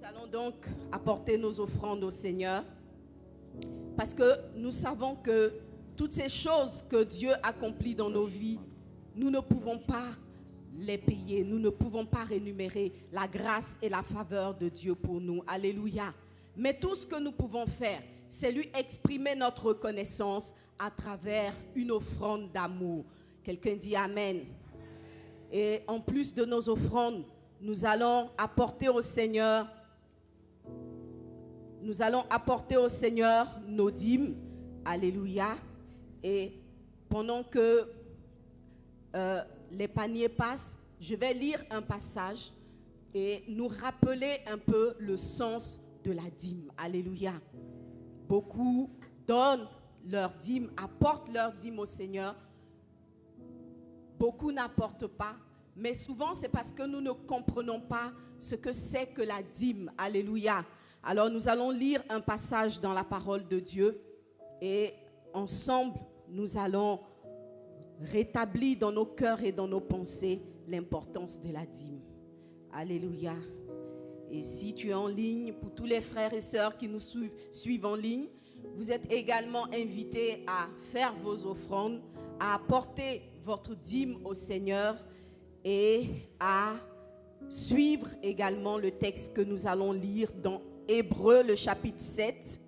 allons donc apporter nos offrandes au Seigneur parce que nous savons que toutes ces choses que Dieu accomplit dans nos vies, nous ne pouvons pas les payer, nous ne pouvons pas rémunérer la grâce et la faveur de Dieu pour nous. Alléluia. Mais tout ce que nous pouvons faire, c'est lui exprimer notre reconnaissance à travers une offrande d'amour. Quelqu'un dit Amen. Et en plus de nos offrandes, nous allons apporter au Seigneur nos dîmes. Alléluia. Et pendant que les paniers passent, je vais lire un passage et nous rappeler un peu le sens de la dîme. Alléluia. Beaucoup donnent leur dîme, apportent leur dîme au Seigneur. Beaucoup n'apportent pas. Mais souvent, c'est parce que nous ne comprenons pas ce que c'est que la dîme. Alléluia. Alors, nous allons lire un passage dans la parole de Dieu et ensemble, nous allons rétablir dans nos cœurs et dans nos pensées l'importance de la dîme. Alléluia. Et si tu es en ligne, pour tous les frères et sœurs qui nous suivent en ligne, vous êtes également invités à faire vos offrandes, à apporter votre dîme au Seigneur et à suivre également le texte que nous allons lire dans Hébreux, le chapitre 7.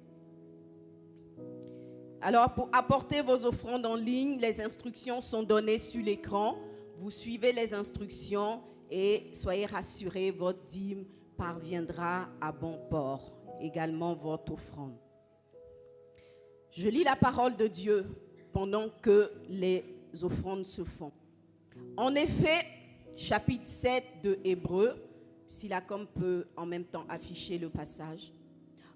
Alors, pour apporter vos offrandes en ligne, les instructions sont données sur l'écran. Vous suivez les instructions et soyez rassurés, votre dîme parviendra à bon port. Également votre offrande. Je lis la parole de Dieu pendant que les offrandes se font. En effet, chapitre 7 de Hébreux, si la com peut en même temps afficher le passage.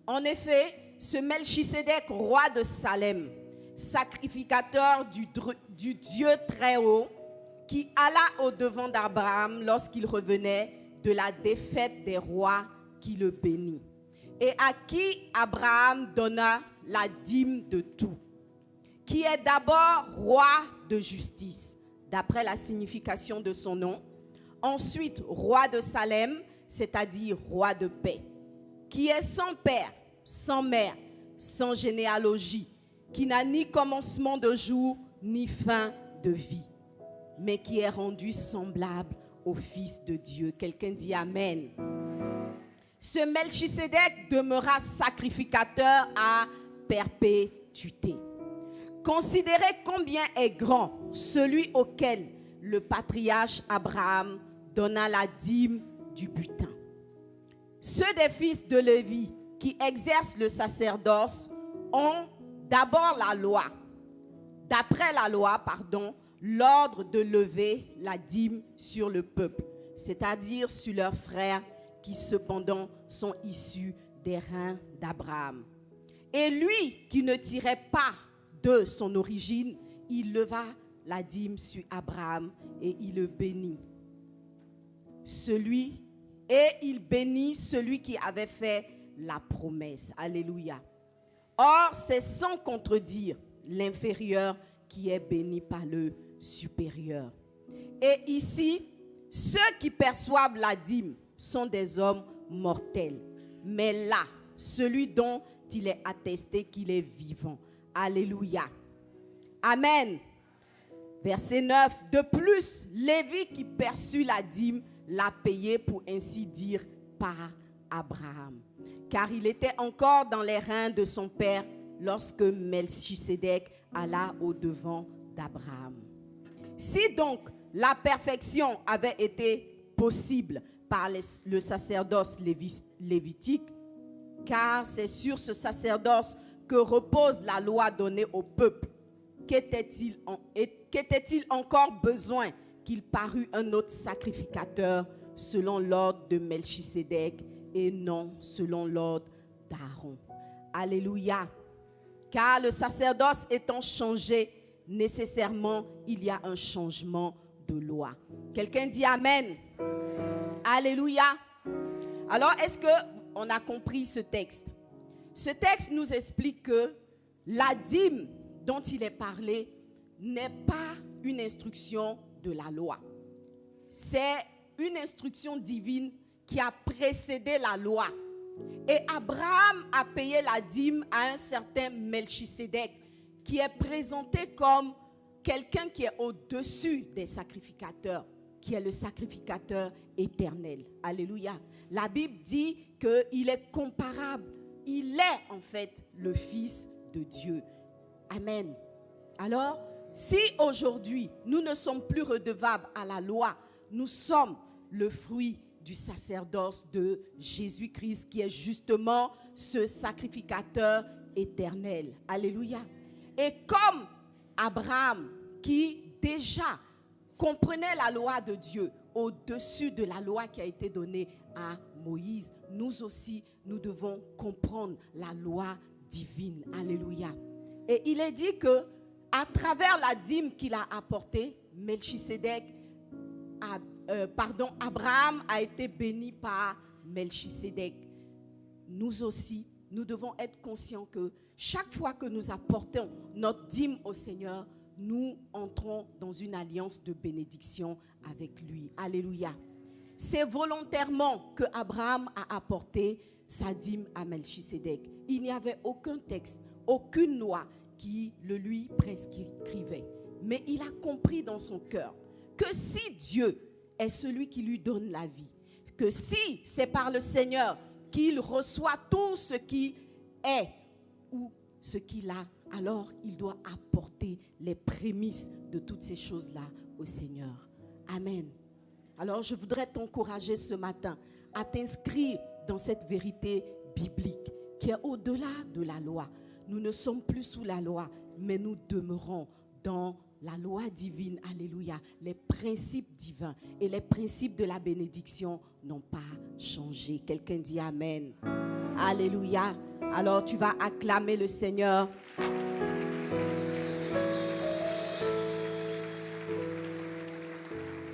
En effet, ce Melchisédek, roi de Salem, sacrificateur du Dieu très haut, qui alla au-devant d'Abraham lorsqu'il revenait de la défaite des rois qui le bénit, et à qui Abraham donna la dîme de tout, qui est d'abord roi de justice, d'après la signification de son nom, ensuite roi de Salem, c'est-à-dire roi de paix, qui est sans père, sans mère, sans généalogie, qui n'a ni commencement de jour, ni fin de vie, mais qui est rendu semblable au Fils de Dieu. Quelqu'un dit Amen. Ce Melchisédek demeura sacrificateur à perpétuité. Considérez combien est grand celui auquel le patriarche Abraham donna la dîme du butin. Ceux des fils de Lévi qui exercent le sacerdoce ont d'abord d'après la loi, l'ordre de lever la dîme sur le peuple, c'est-à-dire sur leurs frères qui cependant sont issus des reins d'Abraham. Et lui qui ne tirait pas de son origine, il leva la dîme sur Abraham et il le bénit. Il bénit celui qui avait fait la promesse. Alléluia. Or, c'est sans contredire l'inférieur qui est béni par le supérieur. Et ici, ceux qui perçoivent la dîme sont des hommes mortels. Mais là, celui dont il est attesté qu'il est vivant. Alléluia. Amen. Verset 9. De plus, Lévi qui perçut la dîme l'a payé, pour ainsi dire, par Abraham. Car il était encore dans les reins de son père lorsque Melchisédek alla au-devant d'Abraham. Si donc la perfection avait été possible par le sacerdoce lévitique, car c'est sur ce sacerdoce que repose la loi donnée au peuple, qu'était-il encore besoin qu'il parût un autre sacrificateur selon l'ordre de Melchisédek et non selon l'ordre d'Aaron. Alléluia. Car le sacerdoce étant changé, nécessairement, il y a un changement de loi. Quelqu'un dit Amen. Alléluia. Alors, est-ce qu'on a compris ce texte? Ce texte nous explique que la dîme dont il est parlé n'est pas une instruction de la loi. C'est une instruction divine qui a précédé la loi Et Abraham a payé la dîme à un certain Melchisédek, qui est présenté comme quelqu'un qui est au-dessus des sacrificateurs, qui est le sacrificateur éternel. Alléluia. La Bible dit qu'il est comparable. Il est en fait le Fils de Dieu. Amen. Alors, si aujourd'hui nous ne sommes plus redevables à la loi, nous sommes le fruit du sacerdoce de Jésus-Christ, qui est justement ce sacrificateur éternel. Alléluia. Et comme Abraham, qui déjà comprenait la loi de Dieu au-dessus de la loi qui a été donnée à Moïse, nous aussi, nous devons comprendre la loi divine. Alléluia. Et il est dit que à travers la dîme qu'il a apportée, Abraham a été béni par Melchisédek. Nous aussi, nous devons être conscients que chaque fois que nous apportons notre dîme au Seigneur, nous entrons dans une alliance de bénédiction avec lui. Alléluia. C'est volontairement que Abraham a apporté sa dîme à Melchisédek. Il n'y avait aucun texte, aucune loi qui le lui prescrivait. Mais il a compris dans son cœur que si Dieu est celui qui lui donne la vie, que si c'est par le Seigneur qu'il reçoit tout ce qui est ou ce qu'il a, alors il doit apporter les prémices de toutes ces choses-là au Seigneur. Amen. Alors je voudrais t'encourager ce matin à t'inscrire dans cette vérité biblique qui est au-delà de la loi. Nous ne sommes plus sous la loi, mais nous demeurons dans la loi divine. Alléluia. Les principes divins et les principes de la bénédiction n'ont pas changé. Quelqu'un dit Amen. Alléluia. Alors tu vas acclamer le Seigneur.